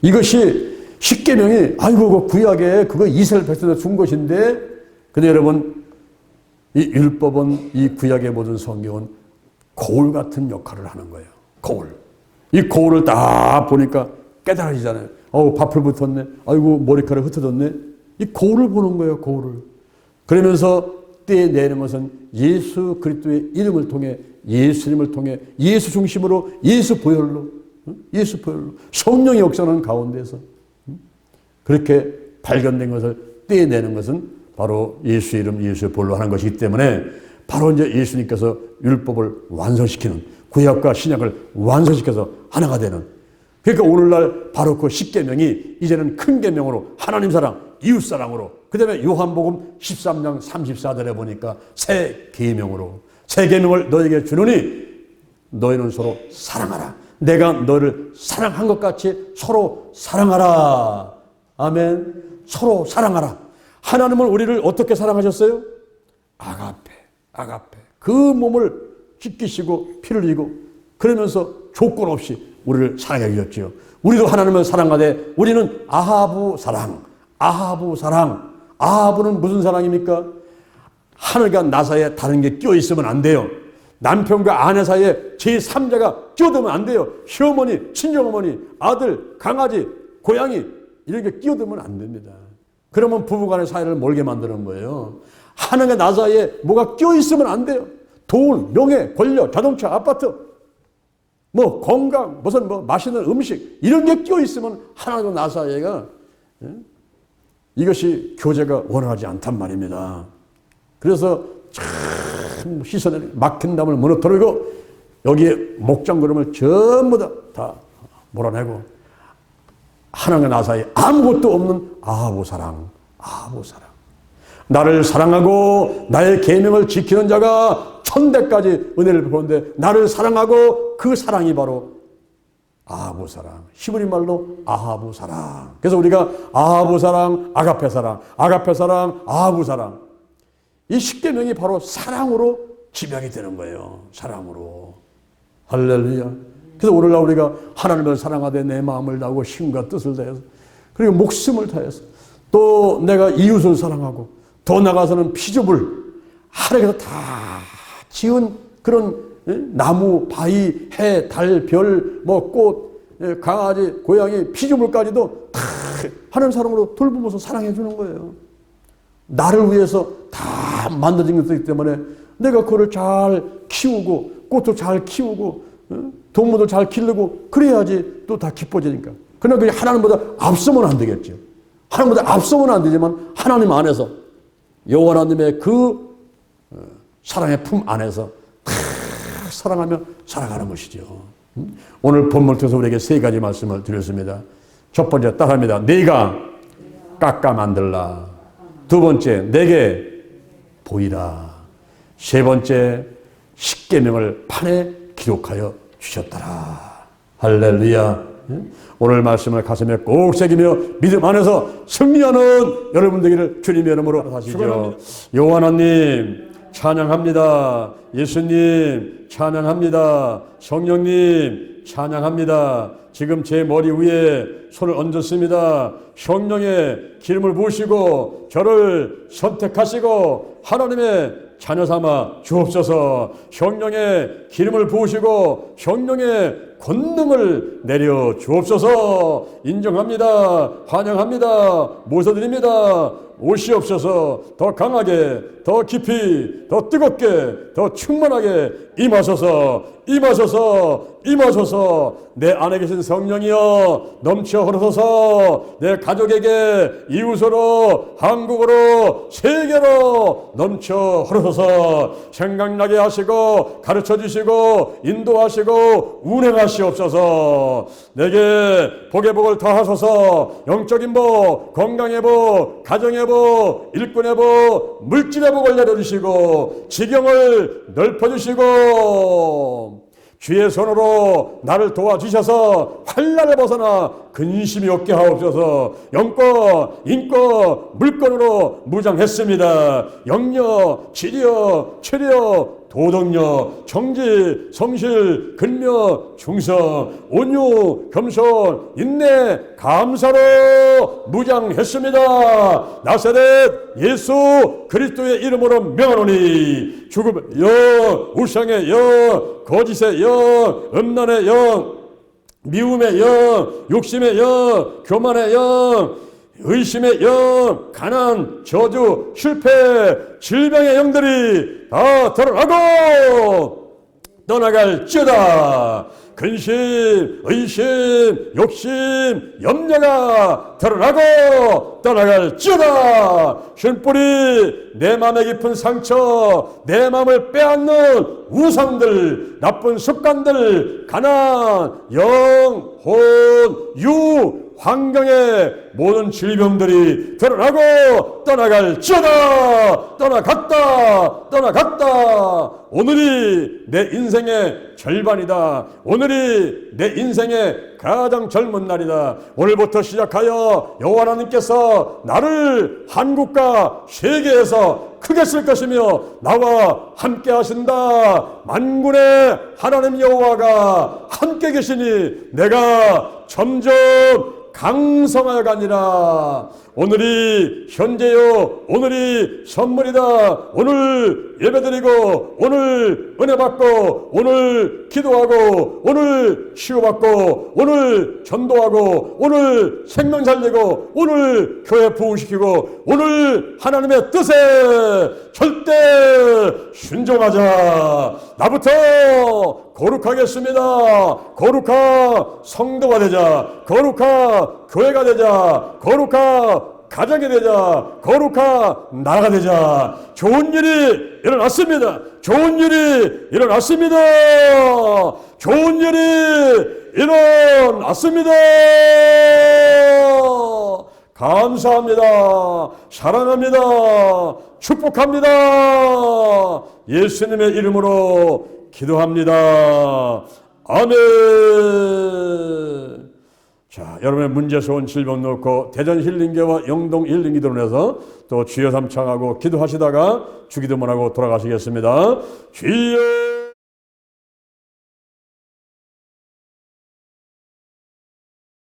이것이 십계명이 아이고 그 구약에 그거 이스라엘 백성한테 준 것인데, 근데 여러분 이 율법은, 이 구약의 모든 성경은 거울 같은 역할을 하는 거예요. 거울. 이 거울을 딱 보니까 깨달아지잖아요. 밥풀 붙었네. 아이고 머리카락 흩어졌네. 이 거울을 보는 거예요. 거울을. 그러면서 떼내는 것은 예수 그리스도의 이름을 통해, 예수님을 통해, 예수 중심으로, 예수 보혈로, 예수 보혈로 성령의 역사하는 가운데서 그렇게 발견된 것을 떼내는 것은 바로 예수 이름, 예수의 보혈로 하는 것이기 때문에 바로 이제 예수님께서 율법을 완성시키는, 구약과 신약을 완성시켜서 하나가 되는, 그러니까 오늘날 바로 그 십계명이 이제는 큰 계명으로 하나님 사랑, 이웃 사랑으로, 그 다음에 요한복음 13장 34절에 보니까 새 계명으로, 새 계명을 너에게 주노니 너희는 서로 사랑하라. 내가 너를 사랑한 것 같이 서로 사랑하라. 아멘. 서로 사랑하라. 하나님은 우리를 어떻게 사랑하셨어요? 아가페, 아가페. 그 몸을 찢기시고 피를 흘리고 그러면서 조건 없이 우리를 사랑해 주셨지요. 우리도 하나님을 사랑하되 우리는 아하부 사랑, 아하부 사랑. 아하부는 무슨 사랑입니까? 하늘과 나 사이에 다른 게 끼어 있으면 안 돼요. 남편과 아내 사이에 제3자가 끼어들면 안 돼요. 시어머니, 친정어머니, 아들, 강아지, 고양이 이런 게 끼어들면 안 됩니다. 그러면 부부간의 사이를 멀게 만드는 거예요. 하늘과 나 사이에 뭐가 끼어 있으면 안 돼요. 돈, 명예, 권력, 자동차, 아파트, 뭐 건강, 무슨 뭐 맛있는 음식 이런 게 끼어 있으면 하나님과 나 사이가 이것이 교제가 원활하지 않단 말입니다. 그래서 참 시선에 막힌 담을 무너뜨리고 여기에 목장구름을 전부 다 몰아내고 하나님과 나 사이에 아무것도 없는 아하부 사랑, 아하부 사랑. 나를 사랑하고 나의 계명을 지키는 자가 천대까지 은혜를 베푸는데 나를 사랑하고 그 사랑이 바로 아하부 사랑, 히브리 말로 아하부 사랑. 그래서 우리가 아하부 사랑, 아가페 사랑, 아가페 사랑, 아하부 사랑. 이 십계명이 바로 사랑으로 지명이 되는 거예요. 사랑으로. 할렐루야. 그래서 오늘날 우리가 하나님을 사랑하되 내 마음을 다하고 힘과 뜻을 다해서 그리고 목숨을 다해서 또 내가 이웃을 사랑하고 더 나가서는 피조물 하늘에서 다 지은 그런 나무, 바위, 해, 달, 별, 뭐 꽃, 강아지, 고양이, 피조물까지도 다 하나님 사랑으로 돌보면서 사랑해 주는 거예요. 나를 위해서 다 만들어진 것이기 때문에 내가 그거를 잘 키우고 꽃도 잘 키우고 동물도 잘 기르고 그래야지 또 다 기뻐지니까. 그러나 그게 하나님보다 앞서면 안 되겠죠. 하나님보다 앞서면 안 되지만 하나님 안에서 여호와 하나님의 그 사랑의 품 안에서 사랑하며 살아가는 것이죠. 오늘 본문을 통해서 우리에게 세 가지 말씀을 드렸습니다. 첫 번째 따라합니다. 네가 깎아 만들라. 두 번째 내게 보이라. 세 번째 십계명을 판에 기록하여 주셨더라. 할렐루야. 오늘 말씀을 가슴에 꼭 새기며 믿음 안에서 승리하는 여러분 되기를 주님의 이름으로 하시죠. 여호와 하나님 찬양합니다. 예수님 찬양합니다. 성령님 찬양합니다. 지금 제 머리 위에 손을 얹었습니다. 성령의 기름을 부으시고 저를 선택하시고 하나님의 자녀 삼아 주옵소서. 성령의 기름을 부으시고 성령의 권능을 내려 주옵소서. 인정합니다. 환영합니다. 모셔드립니다. 오시옵소서. 더 강하게, 더 깊이, 더 뜨겁게, 더 충만하게 임하소서. 임하소서. 임하소서. 내 안에 계신 성령이여 넘쳐 흐르소서. 내 가족에게 이웃으로 한국으로 세계로 넘쳐 흐르소서. 생각나게 하시고 가르쳐 주시고 인도하시고 운행하시옵소서. 내게 복의 복을 더하소서. 영적인 복, 건강의 복, 가정의 복, 일꾼의 복, 물질의 복을 내려주시고 지경을 넓혀주시고 주의 손으로 나를 도와주셔서 환난을 벗어나 근심이 없게 하옵소서. 영권, 인권, 물권으로 무장했습니다. 영력, 지력, 체력, 도덕력, 정지, 성실, 근력, 충성, 온유, 겸손, 인내, 감사로 무장했습니다. 나사렛 예수 그리스도의 이름으로 명하노니 죽음의 영, 울상의 영, 거짓의 영, 음란의 영, 미움의 영, 욕심의 영, 교만의 영, 의심의 영, 가난, 저주, 실패, 질병의 영들이 다 드러나고 떠나갈지어다. 근심, 의심, 욕심, 염려가 드러나고 떠나갈지어다. 쉰뿌리, 내 마음의 깊은 상처, 내 마음을 빼앗는 우상들, 나쁜 습관들, 가난, 영, 혼, 유, 환경의 모든 질병들이 드러나고 떠나갈지어다. 떠나갔다. 떠나갔다. 오늘이 내 인생의 절반이다. 오늘이 내 인생의 가장 젊은 날이다. 오늘부터 시작하여 여호와 하나님께서 나를 한국과 세계에서 크게 쓸 것이며 나와 함께 하신다. 만군의 하나님 여호와가 함께 계시니 내가 점점 강성하여 가니라. 오늘이 현재요, 오늘이 선물이다. 오늘 예배드리고, 오늘 은혜 받고, 오늘 기도하고, 오늘 치유받고, 오늘 전도하고, 오늘 생명 살리고, 오늘 교회 부흥시키고, 오늘 하나님의 뜻에 절대 순종하자. 나부터 거룩하겠습니다. 거룩한 성도가 되자. 거룩한 교회가 되자. 거룩한 가정이 되자. 거룩한 나라가 되자. 좋은 일이 일어났습니다. 좋은 일이 일어났습니다. 좋은 일이 일어났습니다. 감사합니다. 사랑합니다. 축복합니다. 예수님의 이름으로 기도합니다. 아멘. 자, 여러분의 문제스러운 질병 놓고 대전 힐링교와 영동 힐링기도를 해서 또 주여 삼창하고 기도하시다가 주기도문하고 돌아가시겠습니다. 주여